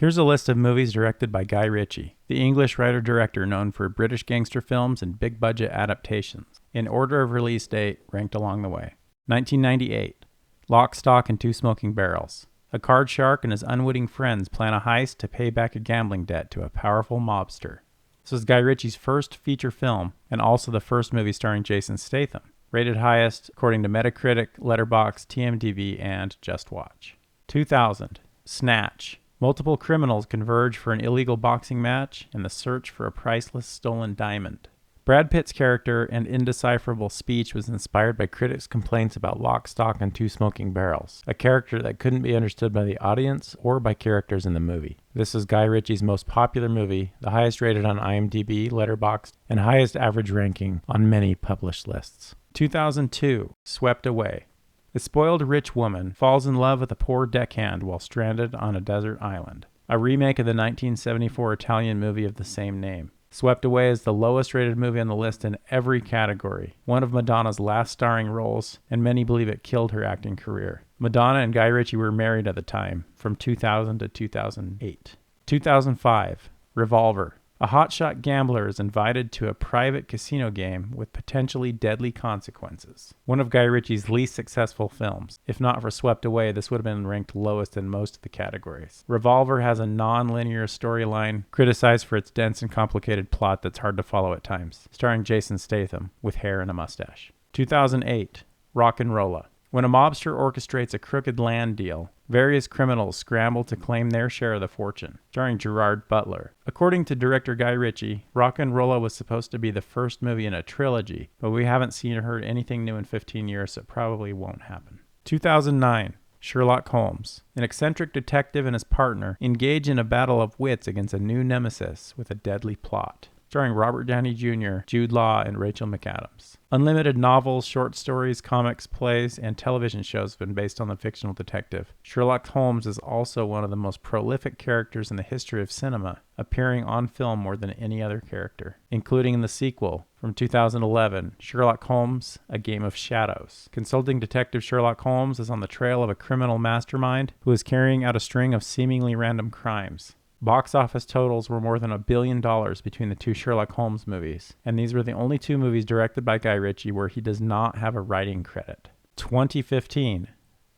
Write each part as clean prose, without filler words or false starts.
Here's a list of movies directed by Guy Ritchie, the English writer-director known for British gangster films and big-budget adaptations, in order of release date ranked along the way. 1998, Lock, Stock, and Two Smoking Barrels. A card shark and his unwitting friends plan a heist to pay back a gambling debt to a powerful mobster. This was Guy Ritchie's first feature film, and also the first movie starring Jason Statham. Rated highest according to Metacritic, Letterboxd, TMDb, and Just Watch. 2000, Snatch. Multiple criminals converge for an illegal boxing match in the search for a priceless stolen diamond. Brad Pitt's character and indecipherable speech was inspired by critics' complaints about Lock, Stock, and Two Smoking Barrels, a character that couldn't be understood by the audience or by characters in the movie. This is Guy Ritchie's most popular movie, the highest rated on IMDb, Letterboxd, and highest average ranking on many published lists. 2002, Swept Away. A spoiled rich woman falls in love with a poor deckhand while stranded on a desert island. A remake of the 1974 Italian movie of the same name. Swept Away is the lowest rated movie on the list in every category, one of Madonna's last starring roles, and many believe it killed her acting career. Madonna and Guy Ritchie were married at the time, from 2000 to 2008. 2005, Revolver. A hotshot gambler is invited to a private casino game with potentially deadly consequences. One of Guy Ritchie's least successful films. If not for Swept Away, this would have been ranked lowest in most of the categories. Revolver has a non-linear storyline, criticized for its dense and complicated plot that's hard to follow at times, starring Jason Statham with hair and a mustache. 2008, RockNRolla. When a mobster orchestrates a crooked land deal, various criminals scramble to claim their share of the fortune, starring Gerard Butler. According to director Guy Ritchie, RockNRolla was supposed to be the first movie in a trilogy, but we haven't seen or heard anything new in 15 years, so it probably won't happen. 2009, Sherlock Holmes. An eccentric detective and his partner engage in a battle of wits against a new nemesis with a deadly plot, starring Robert Downey Jr., Jude Law, and Rachel McAdams. Unlimited novels, short stories, comics, plays, and television shows have been based on the fictional detective. Sherlock Holmes is also one of the most prolific characters in the history of cinema, appearing on film more than any other character, including in the sequel from 2011, Sherlock Holmes, A Game of Shadows. Consulting detective Sherlock Holmes is on the trail of a criminal mastermind who is carrying out a string of seemingly random crimes. Box office totals were more than $1 billion between the two Sherlock Holmes movies, and these were the only two movies directed by Guy Ritchie where he does not have a writing credit. 2015,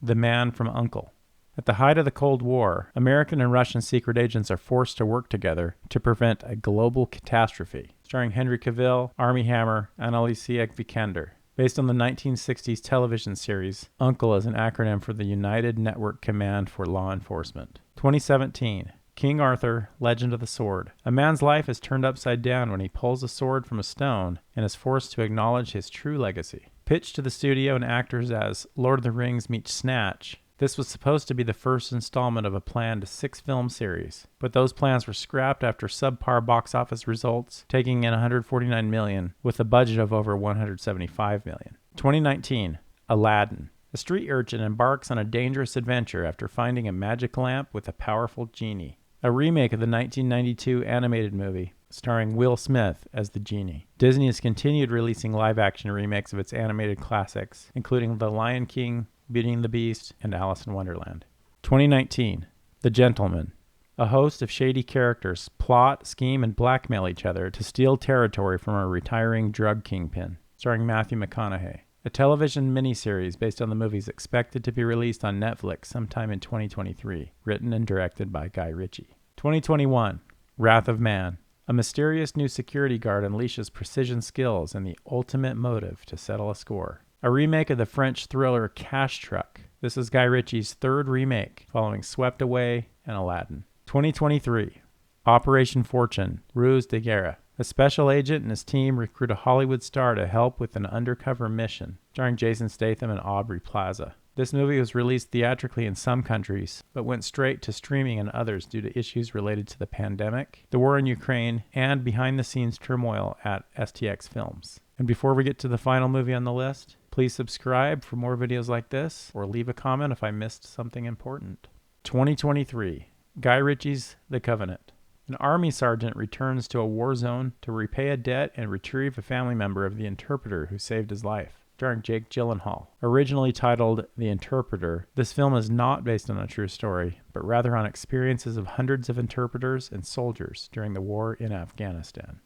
The Man from U.N.C.L.E. At the height of the Cold War, American and Russian secret agents are forced to work together to prevent a global catastrophe, starring Henry Cavill, Armie Hammer, and Alicia Vikander. Based on the 1960s television series, UNCLE is an acronym for the United Network Command for Law Enforcement. 2017, King Arthur, Legend of the Sword. A man's life is turned upside down when he pulls a sword from a stone and is forced to acknowledge his true legacy. Pitched to the studio and actors as Lord of the Rings meets Snatch, this was supposed to be the first installment of a planned 6-film series, but those plans were scrapped after subpar box office results, taking in $149 million with a budget of over $175 million. 2019, Aladdin. A street urchin embarks on a dangerous adventure after finding a magic lamp with a powerful genie. A remake of the 1992 animated movie, starring Will Smith as the genie. Disney has continued releasing live-action remakes of its animated classics, including The Lion King, Beauty and the Beast, and Alice in Wonderland. 2019, The Gentleman. A host of shady characters plot, scheme, and blackmail each other to steal territory from a retiring drug kingpin, starring Matthew McConaughey. A television miniseries based on the movie is expected to be released on Netflix sometime in 2023, written and directed by Guy Ritchie. 2021, Wrath of Man. A mysterious new security guard unleashes precision skills and the ultimate motive to settle a score. A remake of the French thriller Cash Truck. This is Guy Ritchie's third remake, following Swept Away and Aladdin. 2023, Operation Fortune, Ruse de Guerre. A special agent and his team recruit a Hollywood star to help with an undercover mission, starring Jason Statham and Aubrey Plaza. This movie was released theatrically in some countries, but went straight to streaming in others due to issues related to the pandemic, the war in Ukraine, and behind-the-scenes turmoil at STX Films. And before we get to the final movie on the list, please subscribe for more videos like this, or leave a comment if I missed something important. 2023, Guy Ritchie's The Covenant. An army sergeant returns to a war zone to repay a debt and retrieve a family member of the interpreter who saved his life. starring Jake Gyllenhaal. Originally titled The Interpreter, this film is not based on a true story, but rather on experiences of hundreds of interpreters and soldiers during the war in Afghanistan.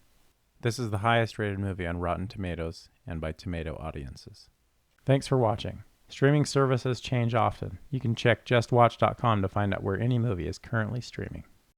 This is the highest rated movie on Rotten Tomatoes and by tomato audiences. Thanks for watching. Streaming services change often. You can check justwatch.com to find out where any movie is currently streaming.